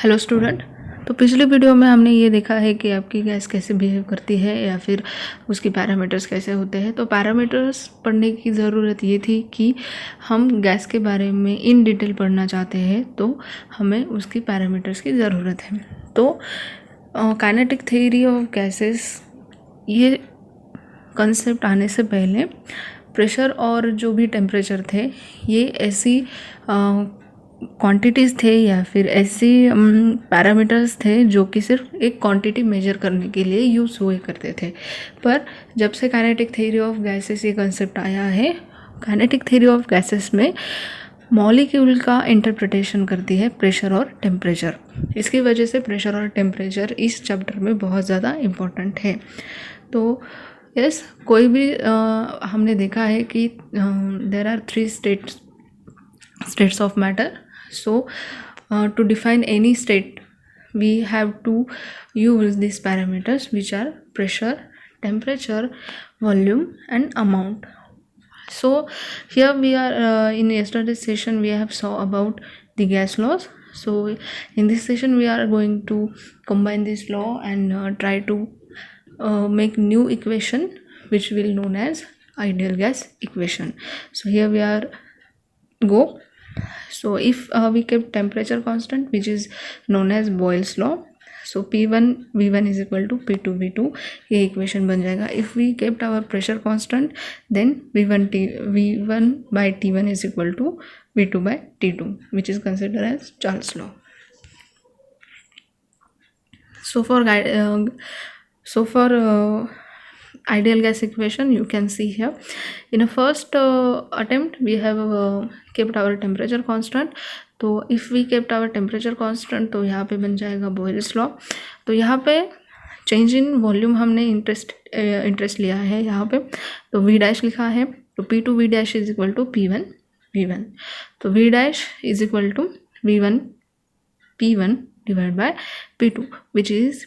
Hello student. तो पिछले video में हमने ये देखा है कि आपकी गैस कैसे बिहेव करती है या फिर उसकी पैरामीटर्स कैसे होते हैं। तो पैरामीटर्स पढ़ने की ज़रूरत ये थी कि हम गैस के बारे में इन डिटेल पढ़ना चाहते हैं तो हमें उसकी पैरामीटर्स की ज़रूरत है। तो काइनेटिक थ्योरी ऑफ गैसेस ये कंसेप्ट आने से पहले प्रेशर और जो भी टेम्परेचर थे ये ऐसी क्वांटिटीज़ थे या फिर ऐसी पैरामीटर्स थे जो कि सिर्फ एक क्वांटिटी मेजर करने के लिए यूज़ हुए करते थे। पर जब से काइनेटिक थ्योरी ऑफ गैसेस ये कंसेप्ट आया है, काइनेटिक थ्योरी ऑफ गैसेस में मॉलिक्यूल का इंटरप्रिटेशन करती है प्रेशर और टेम्परेचर। इसकी वजह से प्रेशर और टेम्परेचर इस चैप्टर में बहुत ज़्यादा इम्पोर्टेंट है। तो यस, कोई भी हमने देखा है कि there are 3 states of matter. So to define any state we have to use these parameters which are pressure, temperature, volume and amount. So here we are in yesterday's session we have saw about the gas laws. So in this session we are going to combine this law and try to make new equation which will known as ideal gas equation. So here we are go. So if we kept temperature constant which is known as Boyle's law, so P1 V1 is equal to P2 V2, ये equation बन जाएगा. If we kept our pressure constant then V1 by T1 is equal to V2 by T2 which is considered as Charles law. So for ideal gas equation you can see here in a first attempt we have kept our temperature constant. तो if we kept our temperature constant तो यहाँ पे बन जाएगा Boyle's law. तो यहाँ पे change in volume हमने इंटरेस्ट लिया है यहाँ पे, तो V डैश लिखा है. तो P2 V dash is equal to P1 V1. तो V dash is equal to V1 P1 divided by P2 which is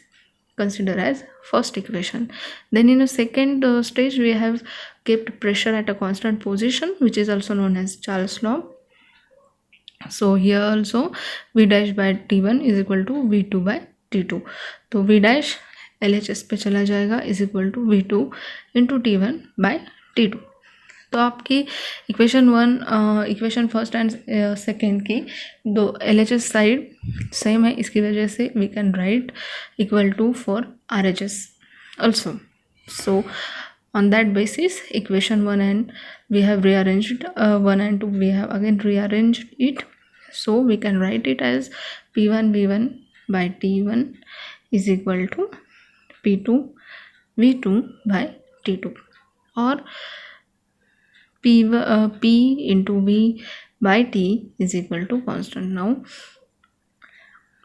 considered as first equation. Then in a second stage we have kept pressure at a constant position which is also known as Charles law. So here also V dash by T1 is equal to V2 by T2. तो V dash LHS पे चला जाएगा is equal to V2 into T1 by T2. तो आपकी equation first and second की दो LHS side same है, इसकी वजह से we can write equal to for RHS also. So on that basis equation 1 and we have rearranged 1 and 2 we have again rearranged it. So we can write it as P1 V1 by T1 is equal to P2 V2 by T2 or P into V by T is equal to constant. Now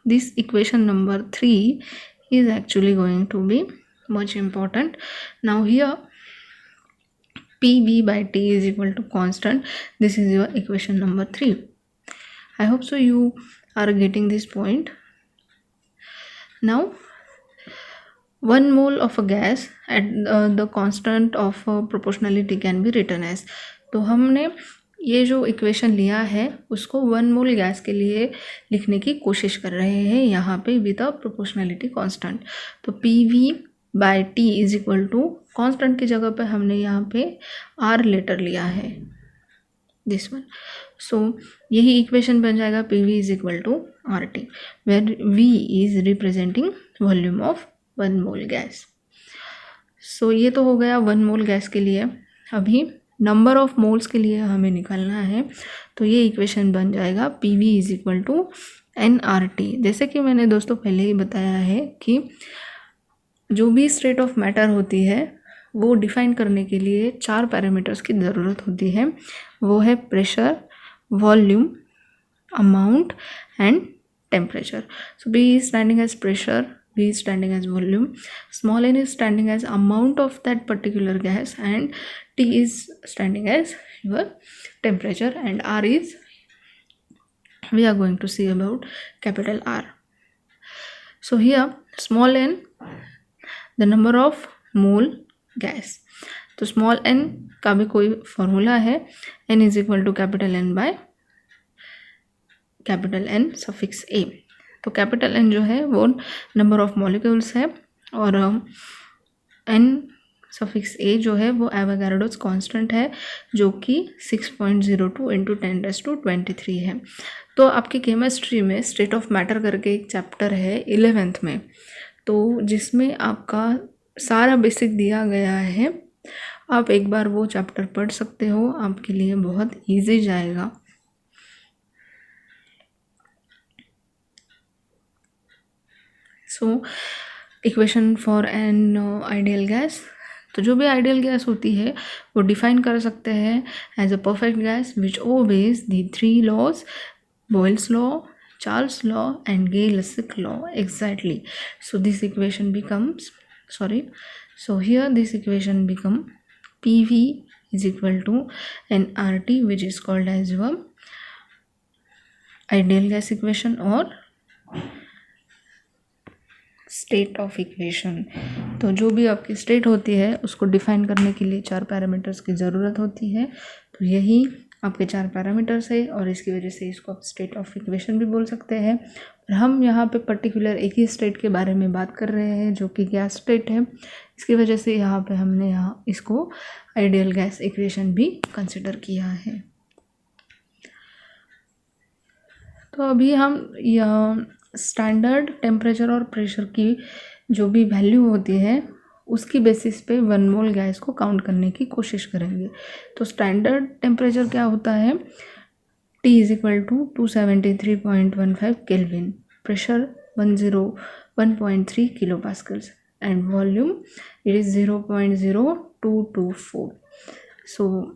this equation number 3 is actually going to be much important. Now here PV by T is equal to constant. This is your equation number 3. I hope so you are getting this point. Now 1 mole of a gas at the constant of proportionality can be written as. तो हमने ये जो equation लिया है उसको 1 mole gas के लिए लिखने की कोशिश कर रहे हैं यहाँ पे विद अ प्रोपोर्शनलिटी कांस्टेंट. तो PV by T is equal to constant की जगह पे हमने यहाँ पे R लेटर लिया है, दिस वन. सो यही इक्वेशन बन जाएगा PV is equal to RT where V is representing volume of 1 mole gas. So ये तो हो गया 1 मोल गैस के लिए. अभी नंबर ऑफ मोल्स के लिए हमें निकालना है, तो ये इक्वेशन बन जाएगा PV is equal to nRT. जैसे कि मैंने दोस्तों पहले ही बताया है कि जो भी स्टेट ऑफ मैटर होती है वो डिफाइन करने के लिए 4 पैरामीटर्स की ज़रूरत होती है. वो है pressure, volume, amount and temperature. So B is standing as pressure, V is standing as volume, small n is standing as amount of that particular gas and T is standing as your temperature and R is, we are going to see about capital R. So here small n the number of mole gas. तो small n का भी कोई formula है, n is equal to capital N by capital N suffix A. तो capital N जो है वो number of molecules है और N सफिक्स A जो है वो एवोगाड्रोस कांस्टेंट है जो कि 6.02 इंटू 10⁻23 है। तो आपकी केमिस्ट्री में स्टेट ऑफ मैटर करके एक चैप्टर है 11th में, तो जिसमें आपका सारा बेसिक दिया गया है। आप एक बार वो चैप्टर पढ़ सकते हो, आपके लिए बहुत इजी जाएगा। So equation for an ideal gas, तो जो भी आइडियल गैस होती है वो डिफाइन कर सकते हैं as a perfect gas which obeys the 3 laws, Boyle's law, Charles' law and Gay-Lussac law exactly. So this equation becomes, so here this equation become PV is equal to nRT, which is called as your ideal gas equation or state of equation. तो जो भी आपकी state होती है उसको define करने के लिए 4 पैरामीटर्स की ज़रूरत होती है। तो यही आपके 4 पैरामीटर्स है और इसकी वजह से इसको आप स्टेट ऑफ इक्वेशन भी बोल सकते हैं। और हम यहाँ पे पर्टिकुलर एक ही स्टेट के बारे में बात कर रहे हैं जो कि गैस स्टेट है। इसकी वजह से यहाँ पे हमने इसको आइडियल गैस इक्वेशन भी कंसिडर किया है। तो अभी हम स्टैंडर्ड टेम्परेचर और प्रेशर की जो भी वैल्यू होती है उसकी बेसिस पे 1 मोल गैस को काउंट करने की कोशिश करेंगे। तो स्टैंडर्ड टेम्परेचर क्या होता है, T is equal to 273.15 kelvin, pressure 101.3 kilo pascals and volume it is 0.0224। So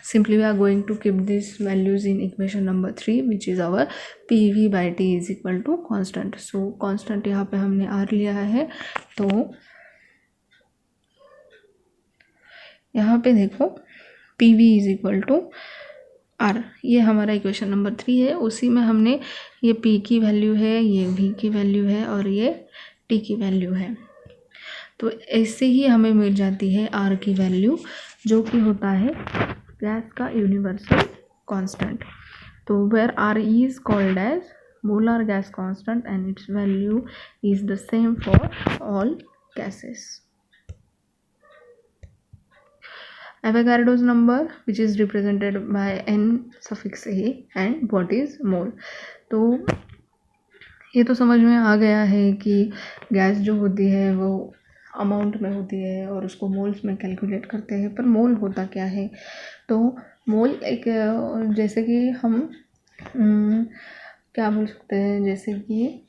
simply we are going to keep these values in equation number 3 which is our PV by T is equal to constant. So constant यहाँ पे हमने R लिया है, तो यहाँ पे देखो PV is equal to R, ये हमारा इक्वेशन नंबर 3 है। उसी में हमने ये P की वैल्यू है, ये V की वैल्यू है और ये T की वैल्यू है। तो ऐसे ही हमें मिल जाती है R की वैल्यू जो कि होता है गैस का यूनिवर्सल कांस्टेंट। तो where R is called as molar gas constant and its value is the same for all gases. Avogadro's number which is represented by N suffix A and what is mole। तो ये तो समझ में आ गया है कि gas जो होती है वो अमाउंट में होती है और उसको मोल्स में कैलकुलेट करते हैं। पर मोल होता क्या है, तो मोल एक जैसे कि हम क्या बोल सकते हैं, जैसे कि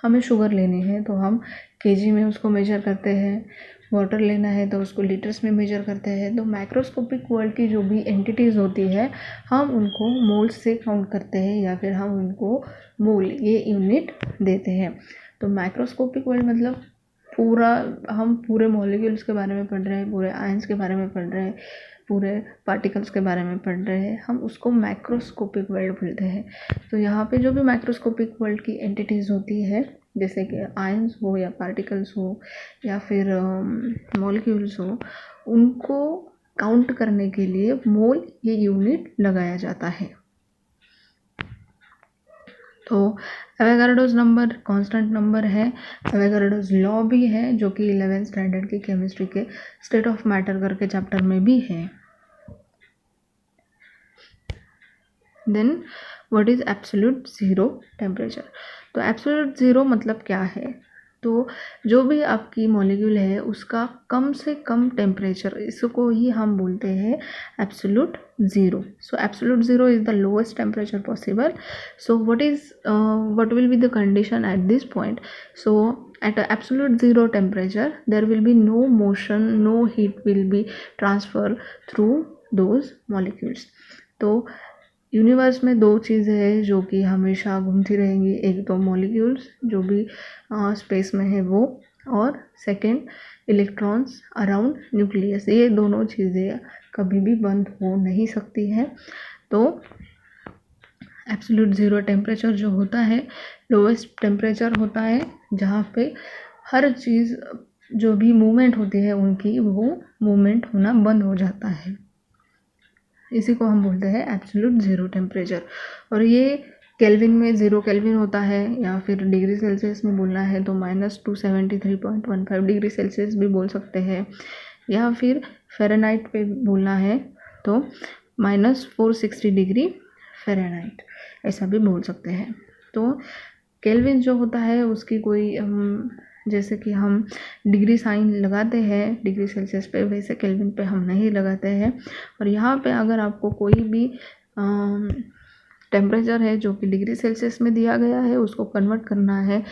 हमें शुगर लेनी है तो हम केजी में उसको मेजर करते हैं, वाटर लेना है तो उसको लीटर्स में मेजर करते हैं। तो माइक्रोस्कोपिक वर्ल्ड की जो भी एंटिटीज़ होती है हम उनको मोल्स से काउंट करते हैं या फिर हम उनको मोल ये यूनिट देते हैं। तो माइक्रोस्कोपिक वर्ल्ड मतलब पूरा, हम पूरे मॉलिक्यूल्स के बारे में पढ़ रहे हैं, पूरे आयंस के बारे में पढ़ रहे हैं, पूरे पार्टिकल्स के बारे में पढ़ रहे हैं, हम उसको माइक्रोस्कोपिक वर्ल्ड बोलते हैं। तो यहाँ पे जो भी माइक्रोस्कोपिक वर्ल्ड की एंटिटीज़ होती है जैसे कि आयंस हो या पार्टिकल्स हो या फिर मॉलिक्यूल्स हो, उनको काउंट करने के लिए मोल ये यूनिट लगाया जाता है। तो एवोगाड्रोस नंबर कांस्टेंट नंबर है, एवोगाड्रोस लॉ भी है जो कि 11th स्टैंडर्ड की केमिस्ट्री के स्टेट ऑफ मैटर करके चैप्टर में भी है। Then what is absolute zero temperature. तो एब्सोल्यूट ज़ीरो मतलब क्या है, तो जो भी आपकी मॉलिक्यूल है उसका कम से कम टेम्परेचर, इसको ही हम बोलते हैं absolute zero. So absolute zero is the lowest temperature possible. So what will be the condition at this point? So at a absolute zero temperature there will be no motion, no heat will be transferred through those molecules। तो universe में 2 चीज़ें हैं जो कि हमेशा घूमती रहेंगी, एक तो मॉलिक्यूल्स जो भी स्पेस में है वो, और सेकंड इलेक्ट्रॉन्स अराउंड न्यूक्लियस। ये दोनों चीज़ें कभी भी बंद हो नहीं सकती हैं। तो एब्सोल्यूट ज़ीरो टेम्परेचर जो होता है लोवेस्ट टेम्परेचर होता है जहाँ पे हर चीज़ जो भी मूवमेंट होती है उनकी वो मूवमेंट होना बंद हो जाता है। इसी को हम बोलते हैं एब्सोल्यूट ज़ीरो टेम्परेचर। और ये केल्विन में 0 केल्विन होता है, या फिर डिग्री सेल्सियस में बोलना है तो -273.15 डिग्री सेल्सियस भी बोल सकते हैं, या फिर फ़ारेनहाइट पे बोलना है तो -460 डिग्री फ़ारेनहाइट ऐसा भी बोल सकते हैं। तो केल्विन जो होता है उसकी कोई जैसे कि हम डिग्री साइन लगाते हैं डिग्री सेल्सियस पे, वैसे केल्विन पे हम नहीं लगाते हैं। और यहाँ पे अगर आपको कोई भी टेम्परेचर है जो कि डिग्री सेल्सियस में दिया गया है उसको कन्वर्ट करना है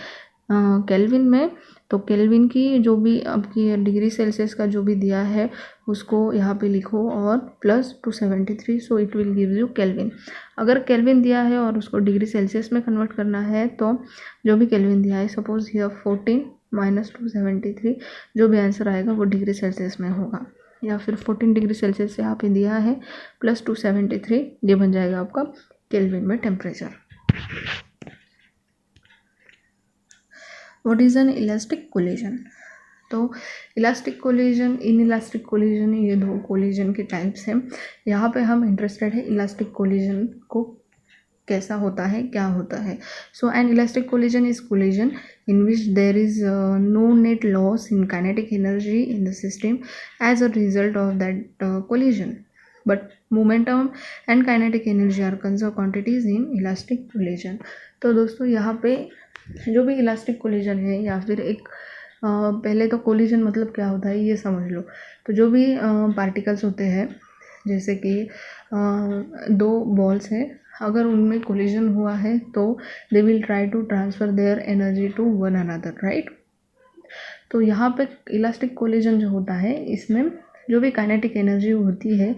केल्विन में, तो केल्विन की जो भी आपकी डिग्री सेल्सियस का जो भी दिया है उसको यहाँ पे लिखो और +273, so it will give you kelvin. अगर केल्विन दिया है और उसको डिग्री सेल्सियस में कन्वर्ट करना है तो जो भी केल्विन दिया है, सपोज हियर 14 -273, जो भी आंसर आएगा वो डिग्री सेल्सियस में होगा, या फिर 14 डिग्री सेल्सियस से यहाँ पे दिया है +273, ये बन जाएगा आपका केल्विन में temperature. What is an elastic collision? तो इलास्टिक कोलिजन, इनइलास्टिक कोलिजन, ये दो कोलिजन के टाइप्स हैं। यहाँ पे हम इंटरेस्टेड है इलास्टिक कोलिजन को कैसा होता है, क्या होता है। So an elastic collision is collision in which there is no net loss in kinetic energy in the system as a result of that collision, but momentum and kinetic energy are conserved quantities in elastic collision। तो दोस्तों यहाँ पे जो भी elastic collision है, या फिर एक पहले तो कोलिजन मतलब क्या होता है ये समझ लो। तो जो भी पार्टिकल्स होते हैं, जैसे कि दो बॉल्स हैं, अगर उनमें कोलिजन हुआ है तो they will try to transfer their energy to one another, right. तो यहाँ पे इलास्टिक कोलिजन जो होता है इसमें जो भी काइनेटिक एनर्जी होती है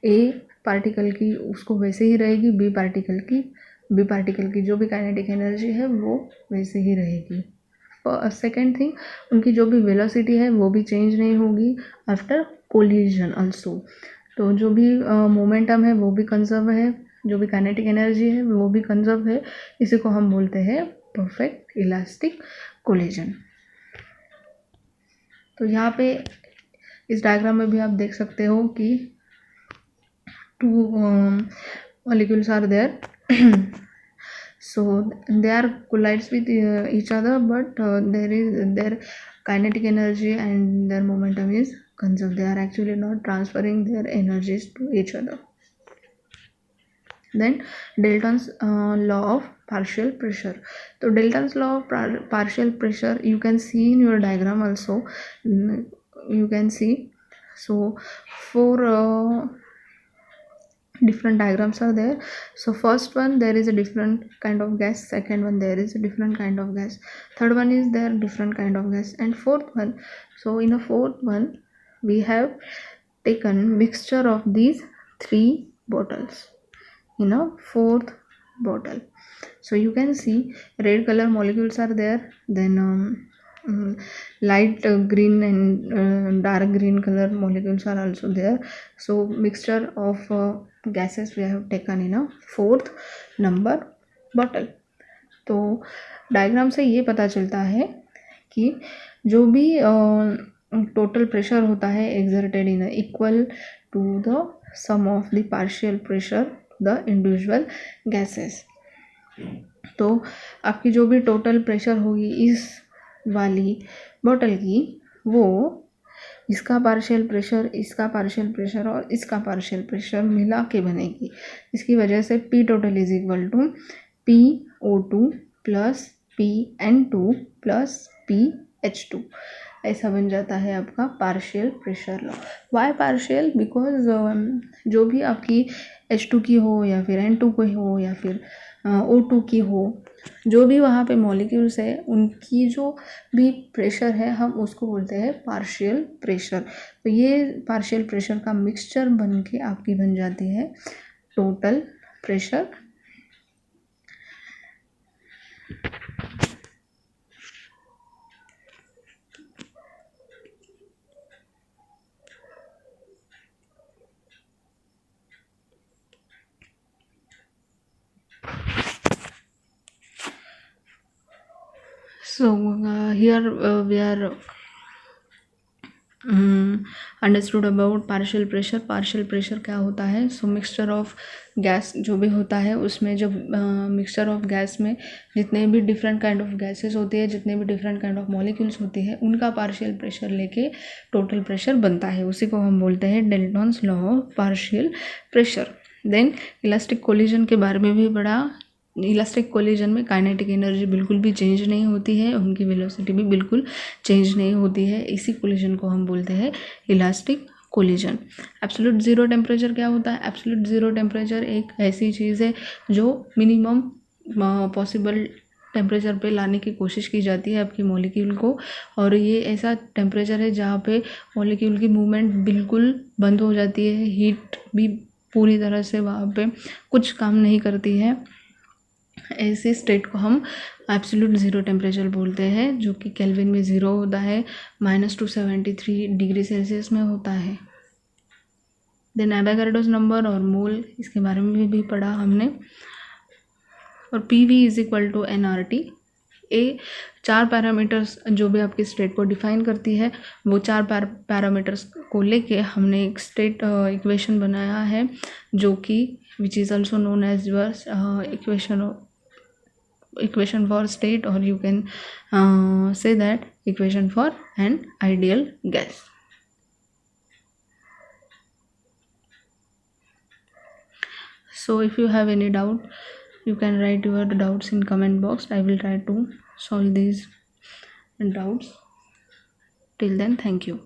ए पार्टिकल की उसको वैसे ही रहेगी, बी पार्टिकल की जो भी काइनेटिक एनर्जी है वो वैसे ही रहेगी। सेकेंड थिंग, उनकी जो भी वेलोसिटी है वो भी चेंज नहीं होगी आफ्टर कोलिजन ऑल्सो। तो जो भी मोमेंटम है वो भी कंजर्व है, जो भी काइनेटिक एनर्जी है वो भी कंजर्व है। इसी को हम बोलते हैं परफेक्ट इलास्टिक कोलिजन। तो यहाँ पे इस डायग्राम में भी आप देख सकते हो कि to molecules are there so they are collides with each other, but their kinetic energy and their momentum is conserved. They are actually not transferring their energies to each other. Then Dalton's law of partial pressure. So Dalton's law of partial pressure you can see in your diagram also. You can see, so for different diagrams are there. So first one there is a different kind of gas, second one there is a different kind of gas, third one is there different kind of gas, and fourth one. So in a fourth one we have taken mixture of these three bottles in a fourth bottle. So you can see red color molecules are there, then light green and dark green color molecules are also there. So mixture of gases we have taken in a fourth number bottle. तो diagram से ये पता चलता है कि जो भी total pressure होता है exerted in equal to the sum of the partial pressure the individual gases. तो आपकी जो भी टोटल प्रेशर होगी इस वाली बोतल की, वो इसका पार्शियल प्रेशर, इसका पार्शियल प्रेशर और इसका पार्शियल प्रेशर मिला के बनेगी। इसकी वजह से P total is equal to PO2 plus PN2 plus PH2 ऐसा बन जाता है आपका partial pressure law. Why partial? Because जो भी आपकी H2 की हो या फिर N2 की हो या फिर O2 की हो, जो भी वहाँ पे मॉलिक्यूल्स है उनकी जो भी प्रेशर है हम उसको बोलते हैं पार्शियल प्रेशर। तो ये पार्शियल प्रेशर का मिक्सचर बन के आपकी बन जाती है total pressure. So here we are understood about partial pressure. Partial pressure क्या होता है? सो मिक्सचर ऑफ गैस जो भी होता है उसमें जब मिक्सचर ऑफ गैस में जितने भी डिफरेंट काइंड ऑफ गैसेस होती है, जितने भी डिफरेंट काइंड ऑफ मॉलिक्यूल्स होती है, उनका पार्शियल प्रेशर लेके टोटल प्रेशर बनता है। उसी को हम बोलते हैं Dalton's law of partial pressure. Then elastic collision के बारे में भी पढ़ा। इलास्टिक कोलिजन में काइनेटिक एनर्जी बिल्कुल भी चेंज नहीं होती है, उनकी वेलोसिटी भी बिल्कुल चेंज नहीं होती है। इसी कोलिजन को हम बोलते हैं elastic collision. Absolute zero temperature क्या होता है? एब्सोल्यूट ज़ीरो टेम्परेचर एक ऐसी चीज़ है जो मिनिमम पॉसिबल टेम्परेचर पे लाने की कोशिश की जाती है आपकी मॉलिक्यूल को, और ये ऐसा टेम्परेचर है जहाँ पे मॉलिक्यूल की मूवमेंट बिल्कुल बंद हो जाती है, हीट भी पूरी तरह से वहाँ पे कुछ काम नहीं करती है। ऐसे स्टेट को हम एब्सोल्यूट ज़ीरो टेम्परेचर बोलते हैं, जो कि केल्विन में ज़ीरो होता है, -273 डिग्री सेल्सियस में होता है। देन एवोगाड्रोस नंबर और मोल, इसके बारे में भी पढ़ा हमने। और PV is equal to nRT। A 4 parameters जो भी आपकी स्टेट को डिफाइन करती है, वो 4 पैरामीटर्स को लेके हमने एक स्टेट इक्वेशन बनाया है, जो कि which is also known as your equation for state, or you can say that equation for an ideal gas. So if you have any doubt, you can write your doubts in comment box. I will try to solve these doubts. Till then, thank you.